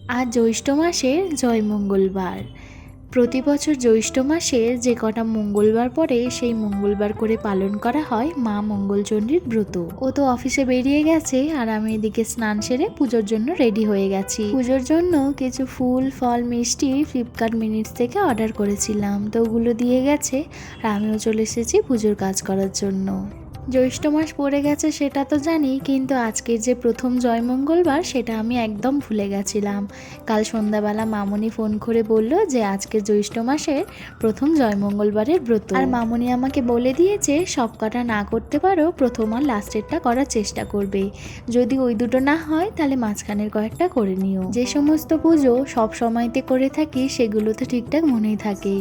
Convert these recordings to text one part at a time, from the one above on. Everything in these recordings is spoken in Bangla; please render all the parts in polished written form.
আজ জ্যৈষ্ঠ মাসের জয়মঙ্গলবার। প্রতি বছর জ্যৈষ্ঠ মাসের যে কটা মঙ্গলবার পড়ে সেই মঙ্গলবার করে পালন করা হয় মা মঙ্গলচণ্ডীর ব্রত। ও তো অফিসে বেরিয়ে গেছে আর আমি এদিকে স্নান সেরে পুজোর জন্য রেডি হয়ে গেছি। পুজোর জন্য কিছু ফুল ফল মিষ্টি ফ্লিপকার্ট মিনিটস থেকে অর্ডার করেছিলাম, তো ওগুলো দিয়ে গেছে আর আমিও চলে এসেছি পুজোর কাজ করার জন্য। জ্যৈষ্ঠ মাস পড়ে গেছে সেটা তো জানি, কিন্তু আজকের যে প্রথম জয়মঙ্গলবার সেটা আমি একদম ভুলে গেছিলাম। কাল সন্ধ্যাবেলা মামনি ফোন করে বলল যে আজকে জ্যৈষ্ঠ মাসের প্রথম জয়মঙ্গলবারের ব্রত, আর মামনি আমাকে বলে দিয়েছে সব কটা না করতে পারো প্রথম আর লাস্টেরটা করার চেষ্টা করবে, যদি ওই দুটো না হয় তাহলে মাঝখানের কয়েকটা করে নিও। যে সমস্ত পুজো সব সময়তে করে থাকি সেগুলো তো ঠিকঠাক মনেই থাকে,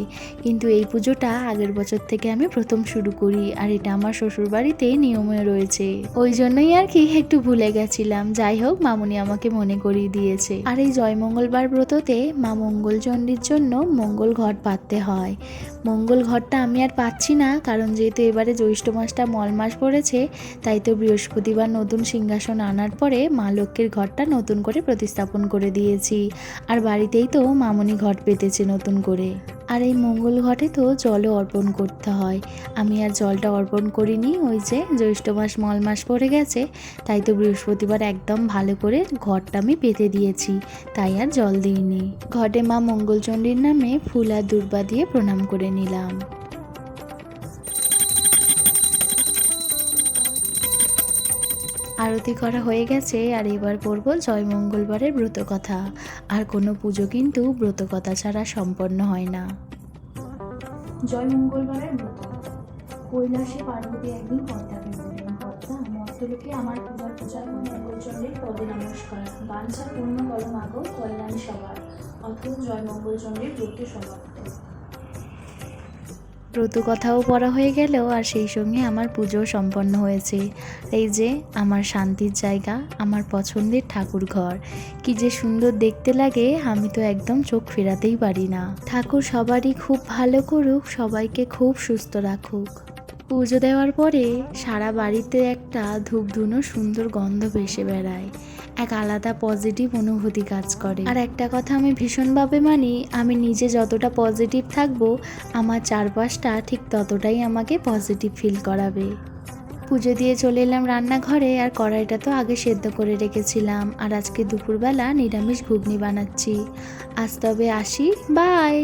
কিন্তু এই পুজোটা আগের বছর থেকে আমি প্রথম শুরু করি আর এটা আমার শ্বশুরবাড়ি নিয়মে রয়েছে, ওই জন্যই আর কি একটু ভুলে গেছিলাম। যাই হোক, মামুনি আমাকে মনে করিয়ে দিয়েছে। আর এই জয়মঙ্গলবার ব্রততে মা মঙ্গলচণ্ডীর জন্য মঙ্গল ঘট পাততে হয়। মঙ্গল ঘটটা আমি আর পাচ্ছি না, কারণ যেহেতু এবারে জ্যৈষ্ঠ মাসটা মল মাস পড়েছে, তাই তো বৃহস্পতিবার নতুন সিংহাসন আনার পরে মা লক্ষ্মীর ঘরটা নতুন করে প্রতিস্থাপন করে দিয়েছি, আর বাড়িতেই তো মামুনি ঘট পেতেছে নতুন করে। আর এই মঙ্গল ঘটে তো জলও অর্পণ করতে হয়, আমি আর জলটা অর্পণ করিনি। ওই যে জ্যৈষ্ঠ মাস মল মাস পড়ে গেছে, তাই তো বৃহস্পতিবার একদম ভালো করে ঘটটা আমি পেতে দিয়েছি, তাই আর জল দিইনি। ঘটে মা মঙ্গলচণ্ডীর নামে ফুল আর দূর্বা দিয়ে প্রণাম করে নিলাম। আরতি করা হয়ে গেছে, আর এবার পড়ব জয়মঙ্গলবারের ব্রতকথা। আর কোনো পুজো কিন্তু ব্রতকথা ছাড়া সম্পন্ন হয় না। জয়মঙ্গলবারের ব্রত। কৈলাসে পার্বতী একদিন কর্তাকে বললেন, কর্তা, মর্তলোকে আমার পূজার মঙ্গলচণ্ডীর পদে নমস্কার, বাঞ্ছা পূর্ণ করো মাগো, কল্যাণ সবার, অথচ জয়মঙ্গলচণ্ডীর ব্রত সমাপ্ত। ব্রত কথাও পড়া হয়ে গেল, আর সেই সঙ্গে আমার পুজোও সম্পন্ন হয়েছে। এই যে আমার শান্তির জায়গা, আমার পছন্দের ঠাকুর ঘর, কি যে সুন্দর দেখতে লাগে, আমি তো একদম চোখ ফেরাতেই পারি না। ঠাকুর সবারই খুব ভালো করুক, সবাইকে খুব সুস্থ রাখুক। পুজো দেওয়ার পরে সারা বাড়িতে একটা ধূপধুনো সুন্দর গন্ধ ভেসে বেড়ায়, এক আলাদা পজিটিভ অনুভূতি কাজ করে। আর একটা কথা আমি ভীষণভাবে মানি, আমি নিজে যতটা পজিটিভ থাকবো, আমার চারপাশটা ঠিক ততটাই আমাকে পজিটিভ ফিল করাবে। পুজো দিয়ে চলে এলাম রান্নাঘরে, আর কড়াইটা তো আগে সেদ্ধ করে রেখেছিলাম, আর আজকে দুপুরবেলা নিরামিষ ঘুগনি বানাচ্ছি। আজ তবে আসি, বাই।